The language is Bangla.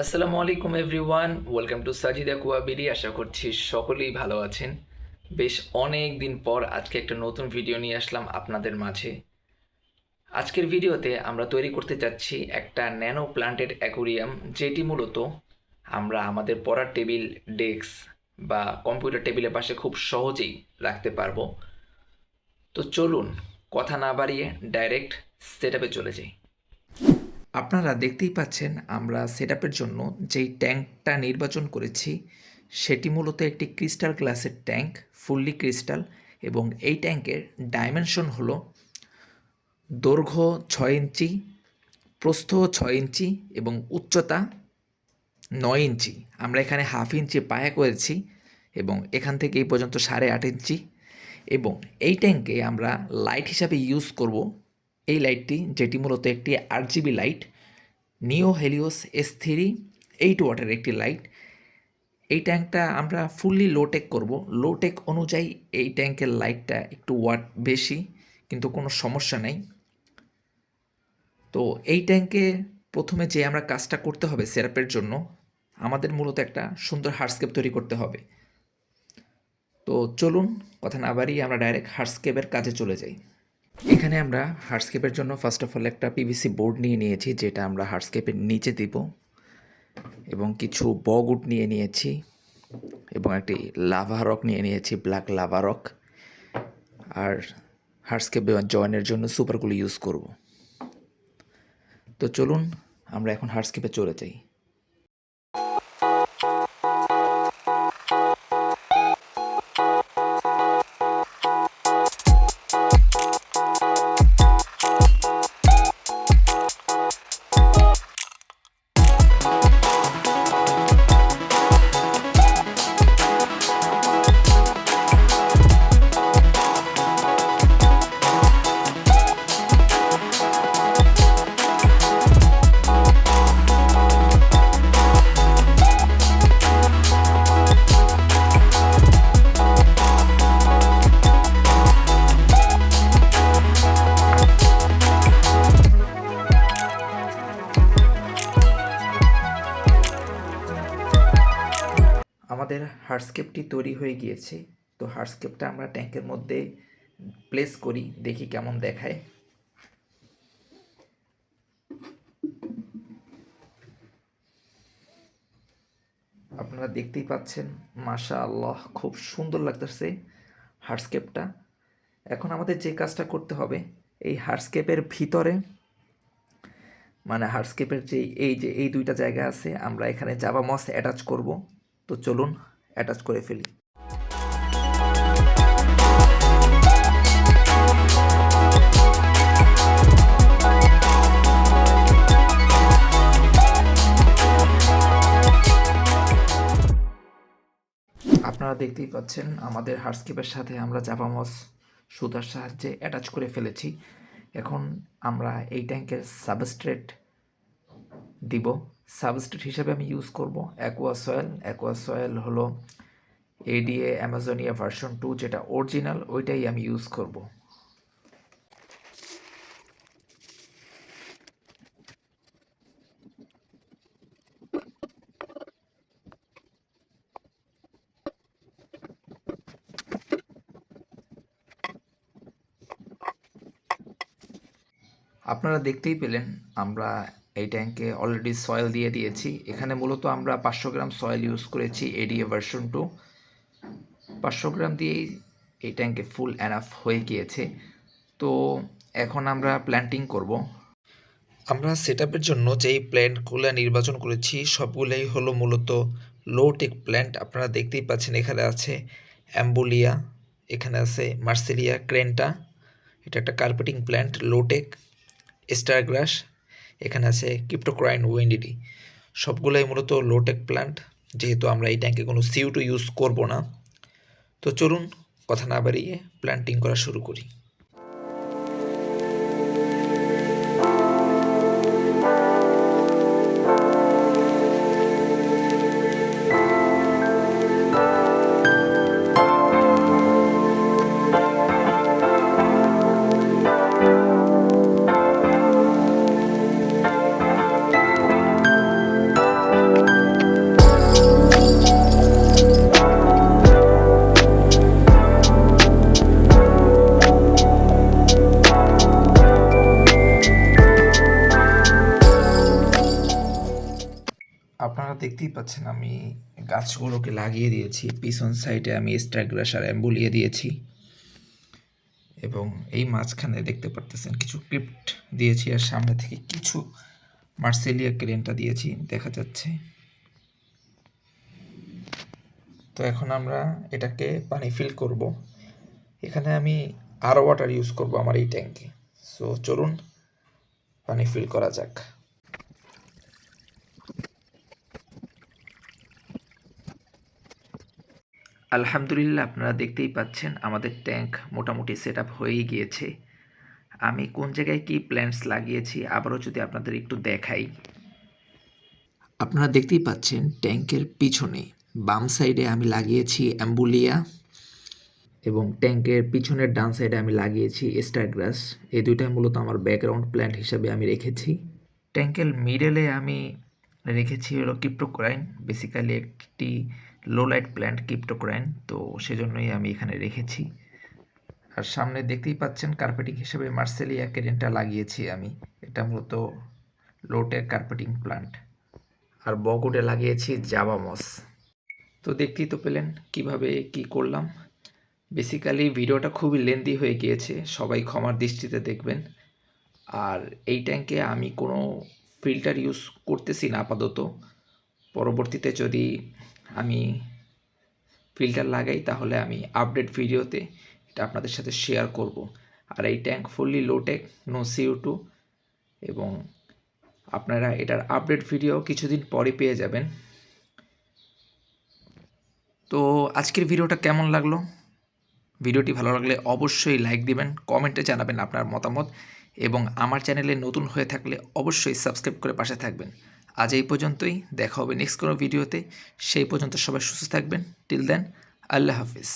আসসালামু আলাইকুম এভরিওয়ান, ওয়েলকাম টু সাজিদা কুয়াবিরি। আশা করছি সকলেই ভালো আছেন। বেশ অনেক দিন পর আজকে একটা নতুন ভিডিও নিয়ে আসলাম আপনাদের মাঝে। আজকের ভিডিওতে আমরা তৈরি করতে যাচ্ছি একটা ন্যানো প্লান্টেড অ্যাকোরিয়াম, যেটি মূলত আমরা আমাদের পড়ার টেবিল, ডেস্ক বা কম্পিউটার টেবিলের পাশে খুব সহজেই রাখতে পারবো। তো চলুন কথা না বাড়িয়ে ডাইরেক্ট সেটআপে চলে যাই। আপনারা দেখতেই পাচ্ছেন আমরা সেটআপের জন্য যেই ট্যাঙ্কটা নির্বাচন করেছি সেটি মূলত একটি ক্রিস্টাল গ্লাসের ট্যাঙ্ক, ফুললি ক্রিস্টাল, এবং এই ট্যাঙ্কের ডাইমেনশন হলো দৈর্ঘ্য 6 ইঞ্চি, প্রস্থ 6 ইঞ্চি এবং উচ্চতা 9 ইঞ্চি। আমরা এখানে হাফ ইঞ্চি পায়া করেছি এবং এখান থেকে এই পর্যন্ত 8.5 ইঞ্চি। এবং এই ট্যাঙ্কে আমরা লাইট হিসাবে ইউজ করব এই লাইটটি, যেটি মূলত একটি RGB লাইট, নিও হেলিওস S3 8 ওয়াটের একটি লাইট। এই ট্যাঙ্কটা আমরা ফুললি লোটেক করব। লোটেক অনুযায়ী এই ট্যাঙ্কের লাইটটা একটু ওয়াট বেশি, কিন্তু কোনো সমস্যা নেই। তো এই ট্যাঙ্কে প্রথমে যে আমরা কাজটা করতে হবে সেটআপের জন্য, আমাদের মূলত একটা সুন্দর হার্ডস্কেপ তৈরি করতে হবে। তো চলুন কথা না বাড়িয়ে আমরা ডাইরেক্ট হার্ডস্কেপের কাজে চলে যাই। এখানে আমরা হার্ডস্কেপের জন্য ফার্স্ট অফ অল একটা PVC বোর্ড নিয়ে নিয়েছি, যেটা আমরা হার্ডস্কেপের নিচে দিব, এবং কিছু বগউড নিয়ে নিয়েছি এবং একটি লাভা রক নিয়ে নিয়েছি, ব্ল্যাক লাভা রক। আর হার্ডস্কেপ জয়েনের জন্য সুপারগুলো ইউজ করব। তো চলুন আমরা এখন হার্ডস্কেপে চলে যাই। আমাদের হার্ডস্কেপটি তৈরি হয়ে গিয়েছে। তো হার্ডস্কেপটা আমরা ট্যাঙ্কের মধ্যে প্লেস করি, দেখি কেমন দেখায়। আপনারা দেখতেই পাচ্ছেন, মাশাআল্লাহ, খুব সুন্দর লাগতেছে হার্ডস্কেপটা। এখন আমাদের যে কাজটা করতে হবে, এই হার্ডস্কেপের ভিতরে, মানে হার্ডস্কেপের যে এই দুইটা জায়গা আছে, আমরা এখানে জাভা মস অ্যাটাচ করব। তো চলুন অ্যাটাচ করে ফেলি। আপনারা দেখতেই পাচ্ছেন আমাদের হার্ডস্কেপের সাথে আমরা জাভা মস সুতার সাহায্যে অ্যাটাচ করে ফেলেছি। এখন আমরা এই ট্যাঙ্কের সাবস্ট্রেট দিব। সাবস্ট্রেট হিসাবে আমি ইউজ করব অ্যাকোয়া সয়েল। অ্যাকোয়া সয়েল হলো ADA অ্যামাজনিয়া ভার্সন 2, যেটা অরিজিনাল, ওইটাই আমি ইউজ করব। আপনারা দেখতেই পেলেন আমরা এই ট্যাঙ্কে অলরেডি সয়েল দিয়ে দিয়েছি। এখানে মূলত আমরা 500 গ্রাম সয়েল ইউজ করেছি, ADA ভার্সন 2। 500 গ্রাম দিয়েই এই ট্যাঙ্কে ফুল এনাফ হয়ে গিয়েছে। তো এখন আমরা প্ল্যান্টিং করব। আমরা সেটআপের জন্য যেই প্ল্যান্টগুলো নির্বাচন করেছি সবগুলোই হলো মূলত লো টেক প্ল্যান্ট। আপনারা দেখতেই পাচ্ছেন এখানে আছে অ্যাম্বুলিয়া, এখানে আছে মার্সেলিয়া ক্রেন্টা, এটা একটা কার্পেটিং প্ল্যান্ট লো টেক, স্টারগ্রাস, এখানে আছে ক্রিপ্টোক্রাইন উইন্ডিডি। সবগুলোই মূলত লো টেক প্ল্যান্ট, যেহেতু আমরা এই ট্যাঙ্কে কোনো CO2 ইউজ করব না। তো চলুন কথা না বাড়িয়ে প্ল্যান্টিং করা শুরু করি। আপনারা দেখতেই পাচ্ছেন আমি গাছগুলোকে লাগিয়ে দিয়েছি, পিছন সাইডে আমি স্ট্রাইগ্রাস আর অ্যাম্বুলিয়া দিয়েছি এবং এই মাঝখানে দেখতে পারতেছেন কিছু ক্রিপ্ট দিয়েছি আর সামনে থেকে কিছু মার্সেলিয়া ক্রেনটা দিয়েছি দেখা যাচ্ছে। তো এখন আমরা এটাকে পানি ফিল করব। এখানে আমি আরও ওয়াটার ইউজ করব আমার এই ট্যাঙ্কে। সো চলুন পানি ফিল করা যাক। আলহামদুলিল্লাহ, আপনারা দেখতেই পাচ্ছেন আমাদের ট্যাঙ্ক মোটামুটি সেট আপ হয়েই গিয়েছে। আমি কোন জায়গায় কি প্ল্যান্টস লাগিয়েছি আবারও যদি আপনাদের একটু দেখাই। আপনারা দেখতেই পাচ্ছেন ট্যাঙ্কের পিছনে বাম সাইডে আমি লাগিয়েছি অ্যাম্বুলিয়া এবং ট্যাঙ্কের পিছনের ডান সাইডে আমি লাগিয়েছি স্টারগ্রাস। এই দুইটাই মূলত আমার ব্যাকগ্রাউন্ড প্ল্যান্ট হিসাবে আমি রেখেছি। ট্যাঙ্কের মিডলে আমি রেখেছি হলো ক্রিপ্টোকোরাইন, বেসিক্যালি একটি লো লাইট প্ল্যান্ট ক্রিপ্টোকোরাইন, তো সেজন্যই আমি এখানে রেখেছি। আর সামনে দেখতেই পাচ্ছেন কার্পেটিং হিসেবে মার্সেলিয়া কেরেনটা লাগিয়েছি আমি, এটা মূলত লোটের কার্পেটিং প্ল্যান্ট। আর বগুডে লাগিয়েছি জাভা মস। তো দেখতেই তো পেলেন কিভাবে কি করলাম। বেসিক্যালি ভিডিওটা খুবই লেন্দি হয়ে গিয়েছে, সবাই ক্ষমার দৃষ্টিতে দেখবেন। আর এই ট্যাঙ্কে আমি কোনো ফিল্টার ইউজ করতেছি না আপাতত, পরবর্তীতে যদি আমি ফিল্টার লাগাই তাহলে আমি আপডেট ভিডিওতে এটা আপনাদের সাথে শেয়ার করব। আর এই tank fully low-tech, no CO2, এবং আপনারা এটার আপডেট ভিডিও কিছুদিন পরে পেয়ে যাবেন। তো আজকের ভিডিওটা কেমন লাগলো? ভিডিওটি ভালো লাগলে অবশ্যই লাইক দিবেন, কমেন্টে জানাবেন আপনার মতামত, এবং আমার চ্যানেলে নতুন হয়ে থাকলে অবশ্যই সাবস্ক্রাইব করে পাশে থাকবেন। আজ এই পর্যন্তই, দেখা হবে নেক্সট কোনো ভিডিওতে। সেই পর্যন্ত সবাই সুস্থ থাকবেন। টিল দেন, আল্লাহ হাফিজ।